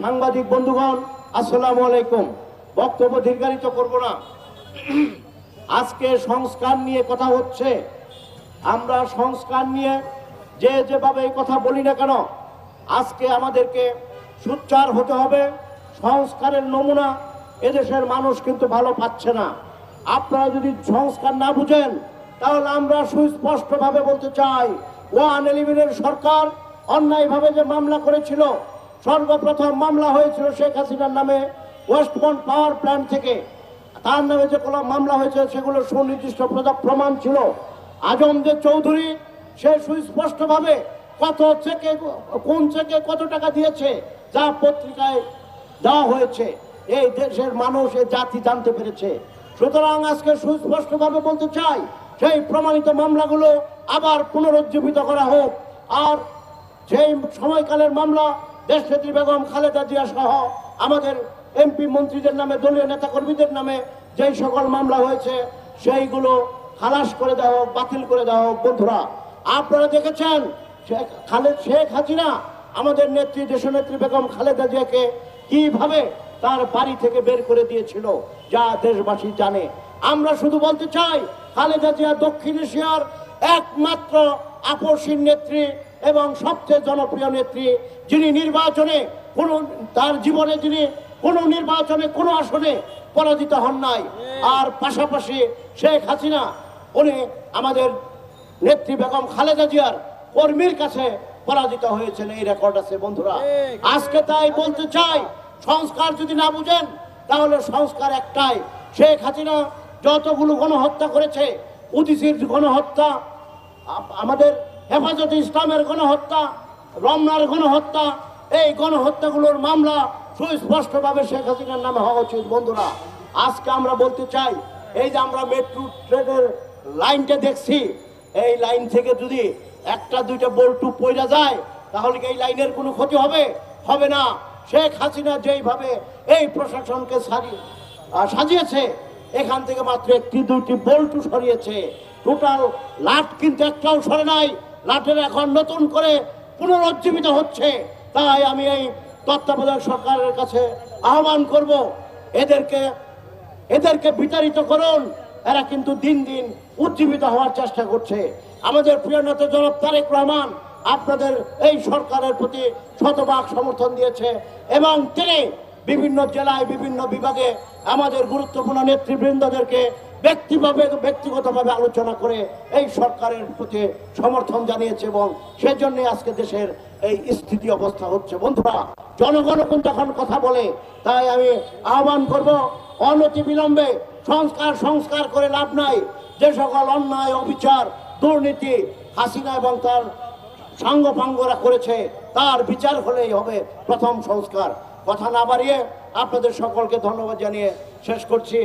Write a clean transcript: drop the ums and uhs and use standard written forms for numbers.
সাংবাদিক বন্ধুগণ, আসসালামু আলাইকুম। বক্তব্য দীর্ঘায়িত করব না। আজকে সংস্কার নিয়ে কথা হচ্ছে। আমরা সংস্কার নিয়ে যেভাবে কথা বলি না কেন, আজকে আমাদেরকে সোচ্চার হতে হবে। সংস্কারের নমুনা এদেশের মানুষ কিন্তু ভালো পাচ্ছে না। আপনারা যদি সংস্কার না বুঝেন, তাহলে আমরা সুস্পষ্টভাবে বলতে চাই, 111-এর সরকার অন্যায়ভাবে যে মামলা করেছিল, সর্বপ্রথম মামলা হয়েছিল শেখ হাসিনার নামে ওয়েস্টপয়েন্ট পাওয়ার প্ল্যান্ট থেকে। তার নামে যে কোনো মামলা হয়েছে সেগুলো সুনির্দিষ্ট প্রমাণ ছিল। আজমদের চৌধুরী সে সুস্পষ্টভাবে কোন চেকে কত টাকা দিয়েছে, যা পত্রিকায় দেওয়া হয়েছে, এই দেশের মানুষ, এই জাতি জানতে পেরেছে। সুতরাং আজকে সুস্পষ্টভাবে বলতে চাই, সেই প্রমাণিত মামলাগুলো আবার পুনরুজ্জীবিত করা হোক। আর সেই সময়কালের মামলা দেশনেত্রী বেগম খালেদা জিয়া সহ আমাদের এমপি মন্ত্রীদের নামে, দলীয় নেতাকর্মীদের নামে যেই সকল মামলা হয়েছে সেইগুলো খালাস করে দেওয়া হোক, বাতিল করে দেওয়া হোক। বন্ধুরা, আপনারা দেখেছেন শেখ হাসিনা আমাদের নেত্রী, দেশনেত্রী বেগম খালেদা জিয়াকে কিভাবে তার বাড়ি থেকে বের করে দিয়েছিল, যা দেশবাসী জানে। আমরা শুধু বলতে চাই, খালেদা জিয়া দক্ষিণ এশিয়ার একমাত্র আপসীন নেত্রী এবং সবচেয়ে জনপ্রিয় নেত্রী, যিনি নির্বাচনে তার জীবনে যিনি কোনো নির্বাচনে কোনো আসনে পরাজিত হন নাই। আর পাশাপাশি শেখ হাসিনা উনি আমাদের নেত্রী বেগম খালেদা জিয়ার কর্মীর কাছে পরাজিত হয়েছেন, এই রেকর্ড আছে। বন্ধুরা, আজকে তাই বলতে চাই, সংস্কার যদি না বুঝেন তাহলে সংস্কার একটাই। শেখ হাসিনা যতগুলো গণহত্যা করেছে, উদিসির গণহত্যা, আমাদের হেফাজতে ইসলামের গণহত্যা, রমনার গণহত্যা, এই গণহত্যাগুলোর মামলা সুস্পষ্টভাবে শেখ হাসিনার নামে হওয়া উচিত। বন্ধুরা, আজকে আমরা বলতে চাই, এই যে আমরা মেট্রো ট্রেনের লাইনটা দেখছি, এই লাইন থেকে যদি একটা দুইটা বল্টু পড়ে যায়, তাহলে কি এই লাইনের কোনো ক্ষতি হবে না। শেখ হাসিনা যেইভাবে এই প্রশাসনকে সাজিয়েছে, এখান থেকে মাত্র একটি দুইটি বল্টু সরিয়েছে, টোটাল লাট কিন্তু একটাও সরে নাই। লাটের এখন নতুন করে পুনরুজ্জীবিত হচ্ছে। তাই আমি এই তত্ত্বাবধায়ক সরকারের কাছে আহ্বান করব, এদেরকে বিতাড়িত করুন। এরা কিন্তু দিন দিন উজ্জীবিত হওয়ার চেষ্টা করছে। আমাদের প্রিয় নেতা জনাব তারেক রহমান আপনাদের এই সরকারের প্রতি শতভাগ সমর্থন দিয়েছে এবং তিনি বিভিন্ন জেলায়, বিভিন্ন বিভাগে আমাদের গুরুত্বপূর্ণ নেতৃবৃন্দদেরকে ব্যক্তিগতভাবে আলোচনা করে এই সরকারের প্রতি সমর্থন জানিয়েছে এবং সেজন্য আজকে দেশের এই স্থিতি অবস্থা হচ্ছে। বন্ধুরা, জনগণ যখন কথা বলে, তাই আমি আহ্বান করব, অনতি বিলম্বে সংস্কার করে লাভ নাই। যে সকল অন্যায়, অবিচার, দুর্নীতি হাসিনা এবং তার সাঙ্গপাঙ্গরা করেছে, তার বিচার হলেই হবে প্রথম সংস্কার। কথা না বাড়িয়ে আপনাদের সকলকে ধন্যবাদ জানিয়ে শেষ করছি।